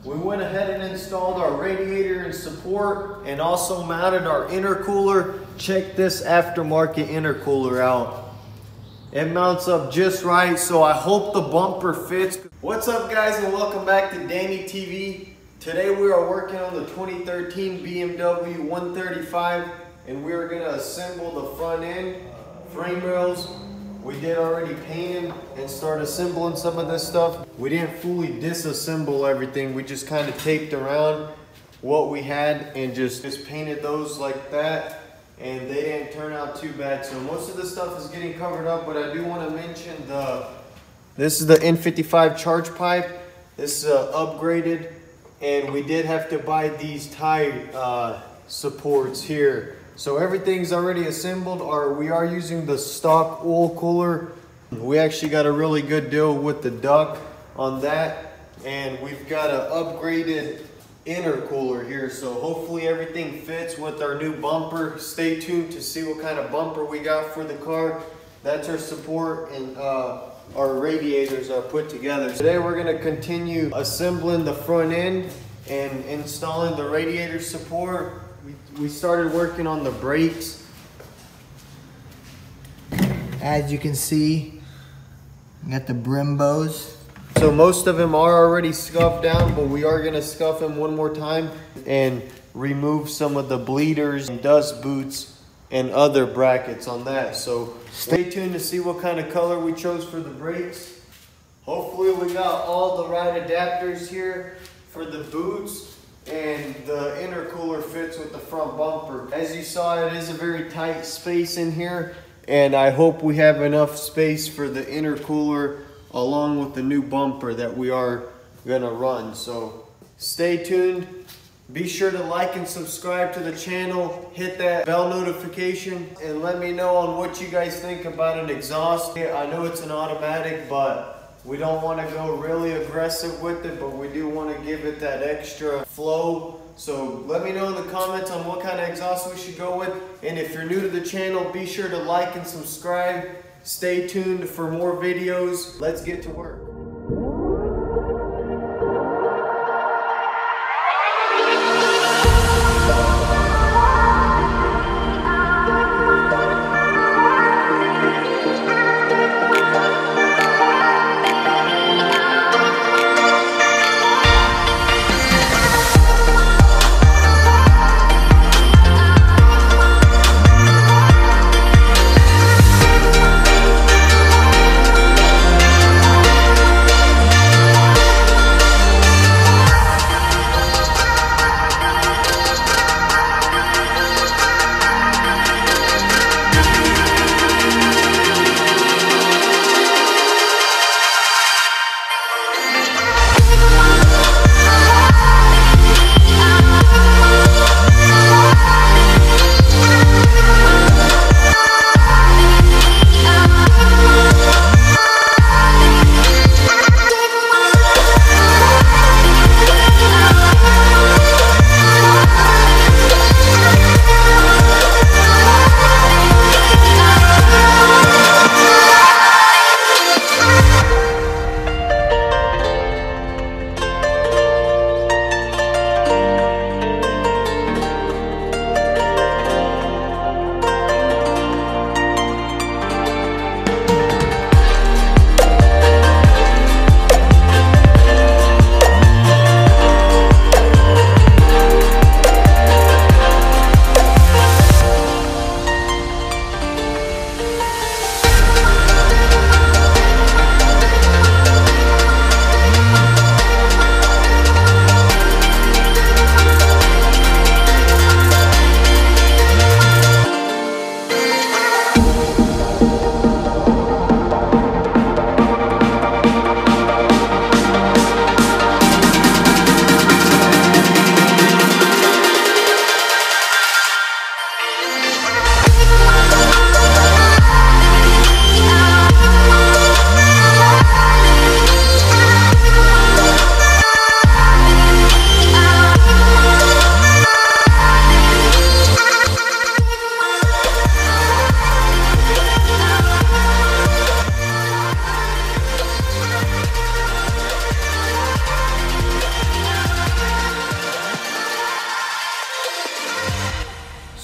we went ahead and installed our radiator and support and also mounted our intercooler. Check this aftermarket intercooler out. It mounts up just right, so I hope the bumper fits. What's up guys, and welcome back to DannyTV. Today we are working on the 2013 BMW 135 and we are going to assemble the front end, frame rails. We did already paint them and start assembling some of this stuff. We didn't fully disassemble everything. We just kind of taped around what we had and just painted those like that. And they didn't turn out too bad. So most of the stuff is getting covered up, but I do want to mention this is the N55 charge pipe. This is upgraded, and we did have to buy these tie supports here. So everything's already assembled, or we are using the stock oil cooler. We actually got a really good deal with the duct on that, and we've got an upgraded intercooler here. So hopefully everything fits with our new bumper. Stay tuned to see what kind of bumper we got for the car. That's our support, and our radiators are put together. Today we're going to continue assembling the front end and installing the radiator support. We started working on the brakes. As you can see, we got the Brembos. So most of them are already scuffed down, but we are going to scuff them one more time and remove some of the bleeders and dust boots and other brackets on that. So stay tuned to see what kind of color we chose for the brakes. Hopefully we got all the right adapters here for the boots, and the intercooler fits with the front bumper. As you saw, it is a very tight space in here, and I hope we have enough space for the intercooler along with the new bumper that we are gonna run. So stay tuned. Be sure to like and subscribe to the channel, hit that bell notification, and let me know on what you guys think about an exhaust. I know it's an automatic, but we don't want to go really aggressive with it, but we do want to give it that extra flow. So let me know in the comments on what kind of exhaust we should go with. And if you're new to the channel, be sure to like and subscribe. Stay tuned for more videos. Let's get to work.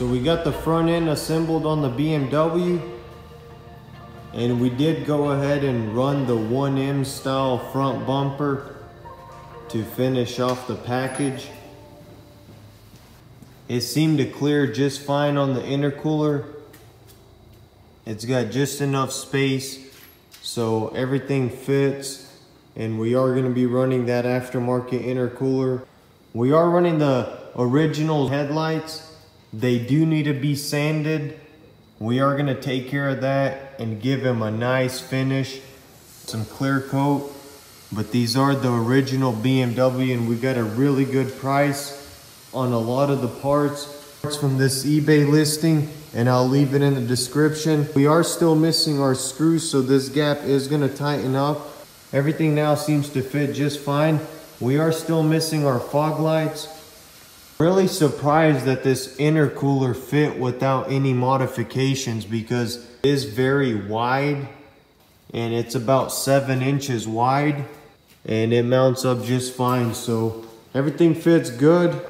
So we got the front end assembled on the BMW, and we did go ahead and run the 1M style front bumper to finish off the package. It seemed to clear just fine on the intercooler. It's got just enough space so everything fits, and we are going to be running that aftermarket intercooler. We are running the original headlights. They do need to be sanded. We are going to take care of that and give them a nice finish, some clear coat. But these are the original BMW, and we got a really good price on a lot of the parts from this eBay listing, and I'll leave it in the description. We are still missing our screws, so this gap is going to tighten up. Everything now seems to fit just fine. We are still missing our fog lights. Really surprised that this intercooler fit without any modifications, because it is very wide, and it's about 7 inches wide, and it mounts up just fine. So everything fits good.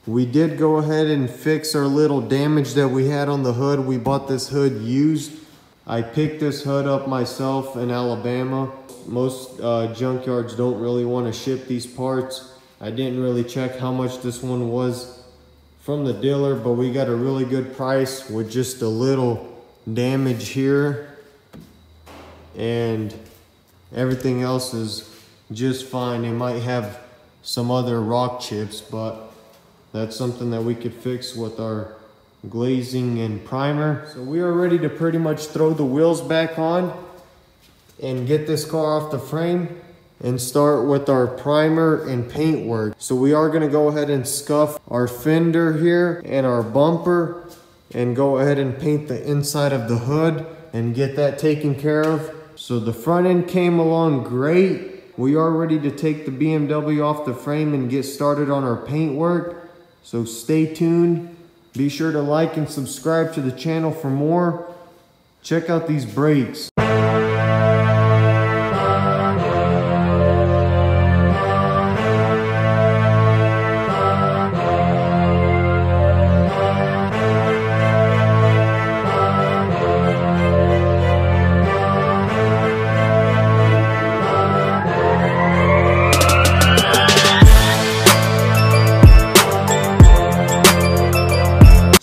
We did go ahead and fix our little damage that we had on the hood. We bought this hood used. I picked this hood up myself in Alabama. Most junkyards don't really want to ship these parts. I didn't really check how much this one was from the dealer, but we got a really good price with just a little damage here, and everything else is just fine. It might have some other rock chips, but that's something that we could fix with our glazing and primer. So we are ready to pretty much throw the wheels back on and get this car off the frame and start with our primer and paint work. So we are gonna go ahead and scuff our fender here and our bumper and go ahead and paint the inside of the hood and get that taken care of. So the front end came along great. We are ready to take the BMW off the frame and get started on our paint work. So stay tuned. Be sure to like and subscribe to the channel for more. Check out these brakes.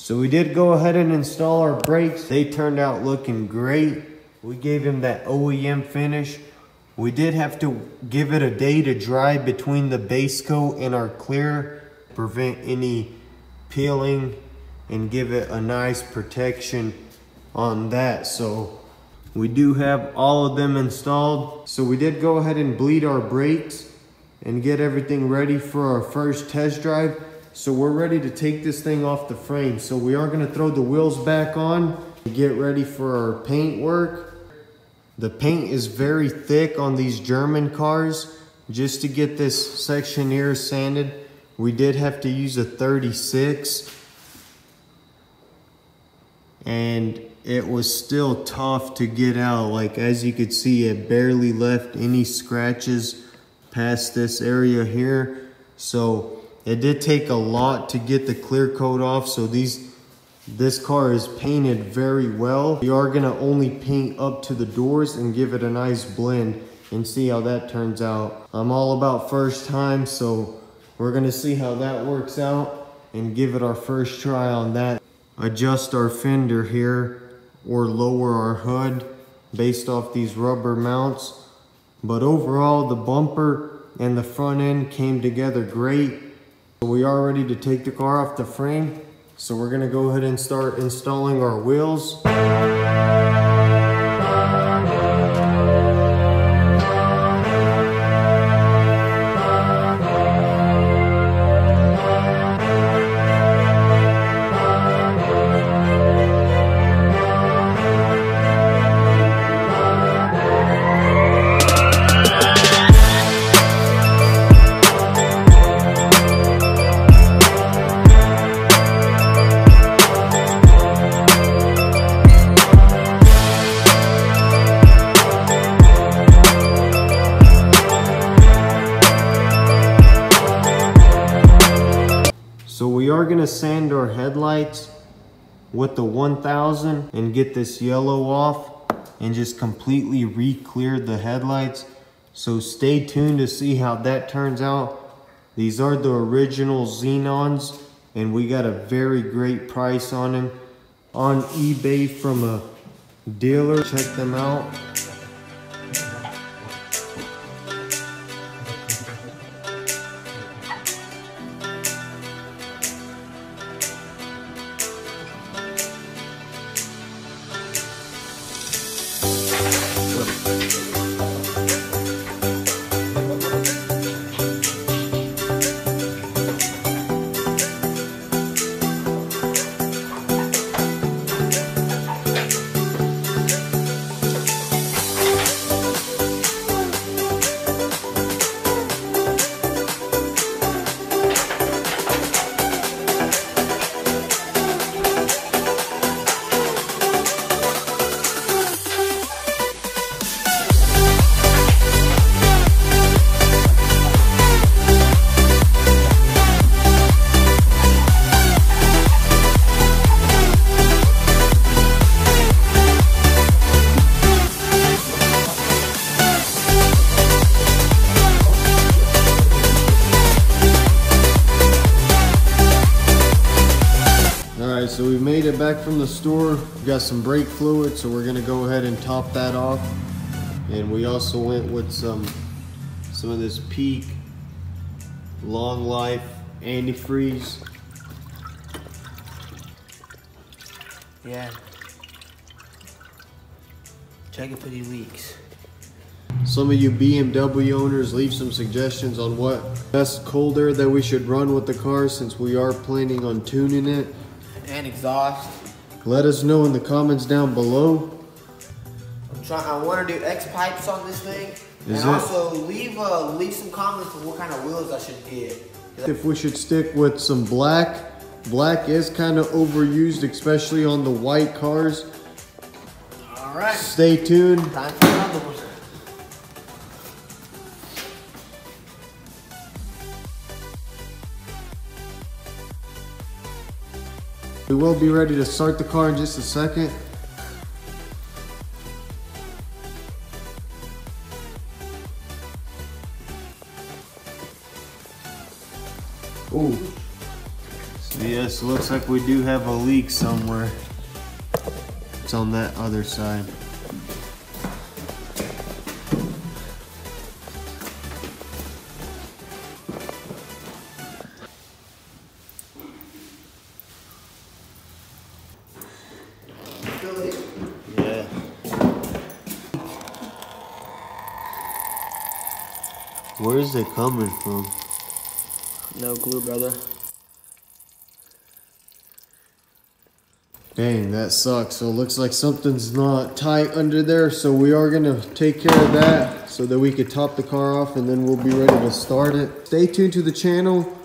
So we did go ahead and install our brakes. They turned out looking great. We gave them that OEM finish. We did have to give it a day to dry between the base coat and our clear, prevent any peeling and give it a nice protection on that. So we do have all of them installed. So we did go ahead and bleed our brakes and get everything ready for our first test drive. So we're ready to take this thing off the frame. So we are gonna throw the wheels back on and get ready for our paint work. The paint is very thick on these German cars. Just to get this section here sanded, we did have to use a 36. And it was still tough to get out. Like, as you could see, it barely left any scratches past this area here. So it did take a lot to get the clear coat off. So this car is painted very well. We are gonna only paint up to the doors and give it a nice blend and see how that turns out. I'm all about first time, so we're gonna see how that works out and give it our first try on that. Adjust our fender here or lower our hood based off these rubber mounts. But overall, the bumper and the front end came together great. We are ready to take the car off the frame. So we're gonna go ahead and start installing our wheels. So we are gonna sand our headlights with the 1000 and get this yellow off and just completely re-cleared the headlights. So stay tuned to see how that turns out. These are the original Xenons and we got a very great price on them on eBay from a dealer. Check them out. So we made it back from the store. We got some brake fluid, so we're gonna go ahead and top that off. And we also went with some of this Peak Long Life antifreeze. Yeah. Check it for the leaks. Some of you BMW owners, leave some suggestions on what best cold air that we should run with the car, since we are planning on tuning it. And exhaust. Let us know in the comments down below. I want to do X pipes on this thing. Also leave some comments on what kind of wheels I should get. If we should stick with some black. Black is kind of overused, especially on the white cars. All right. Stay tuned. Time for another one. We will be ready to start the car in just a second. Ooh. So yes, looks like we do have a leak somewhere. It's on that other side. Yeah. Where is it coming from? No clue, brother. Dang, that sucks. So it looks like something's not tight under there. So we are gonna take care of that so that we could top the car off and then we'll be ready to start it. Stay tuned to the channel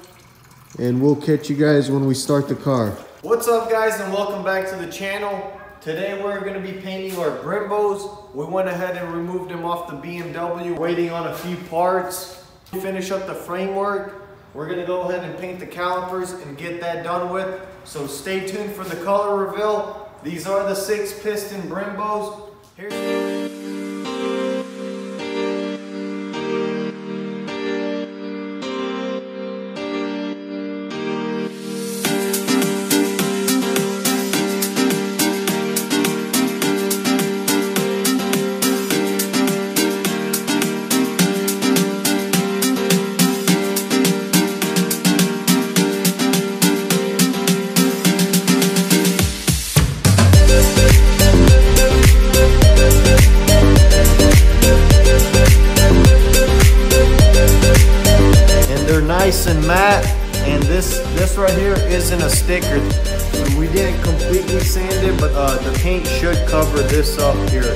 and we'll catch you guys when we start the car. What's up guys and welcome back to the channel. Today we're gonna be painting our Brembos. We went ahead and removed them off the BMW, waiting on a few parts. To finish up the framework, we're gonna go ahead and paint the calipers and get that done with. So stay tuned for the color reveal. These are the 6-piston Brembos. Nice and matte, and this right here isn't a sticker, so we didn't completely sand it, but the paint should cover this up here.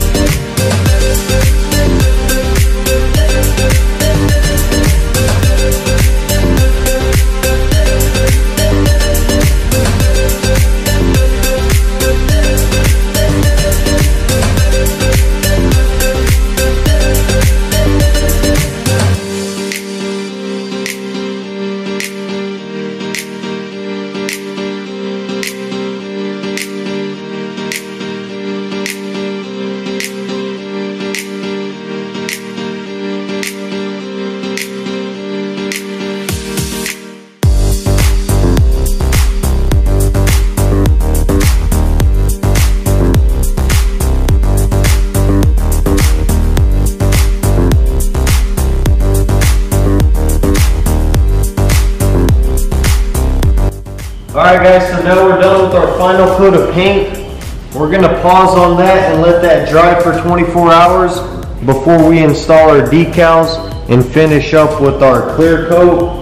Alright guys, so now we're done with our final coat of paint. We're going to pause on that and let that dry for 24 hours before we install our decals and finish up with our clear coat.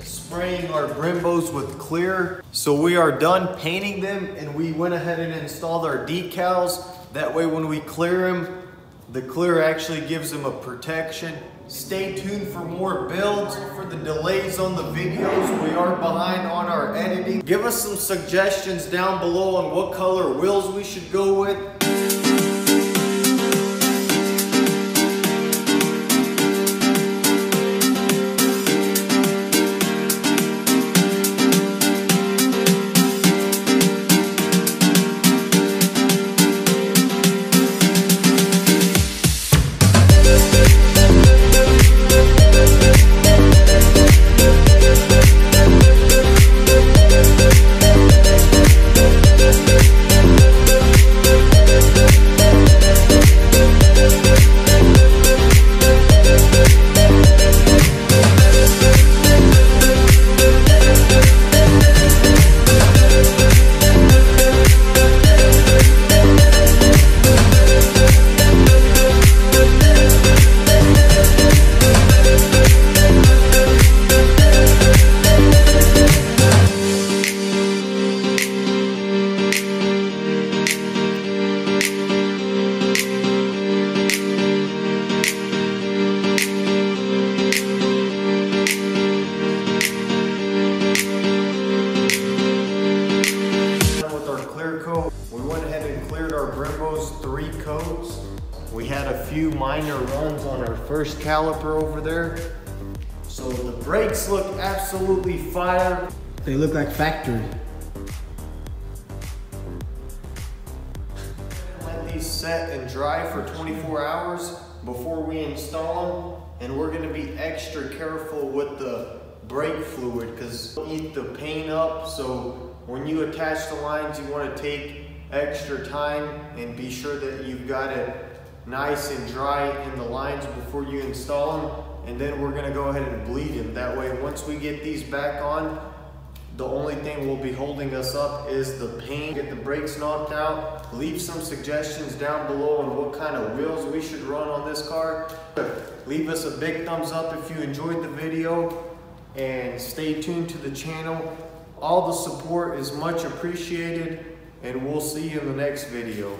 Spraying our Brembos with clear. So we are done painting them and we went ahead and installed our decals. That way when we clear them, the clear actually gives them a protection. Stay tuned for more builds. For the delays on the videos, we are behind on our editing. Give us some suggestions down below on what color wheels we should go with. We went ahead and cleared our Brembos 3 coats. We had a few minor runs on our first caliper over there. So the brakes look absolutely fire. They look like factory. Let these set and dry for 24 hours before we install them. And we're gonna be extra careful with the brake fluid because it'll eat the paint up. So when you attach the lines, you want to take extra time and be sure that you've got it nice and dry in the lines before you install them. And then we're going to go ahead and bleed them. That way, once we get these back on, the only thing will be holding us up is the paint. Get the brakes knocked out. Leave some suggestions down below on what kind of wheels we should run on this car. Leave us a big thumbs up if you enjoyed the video and stay tuned to the channel. All the support is much appreciated, and we'll see you in the next video.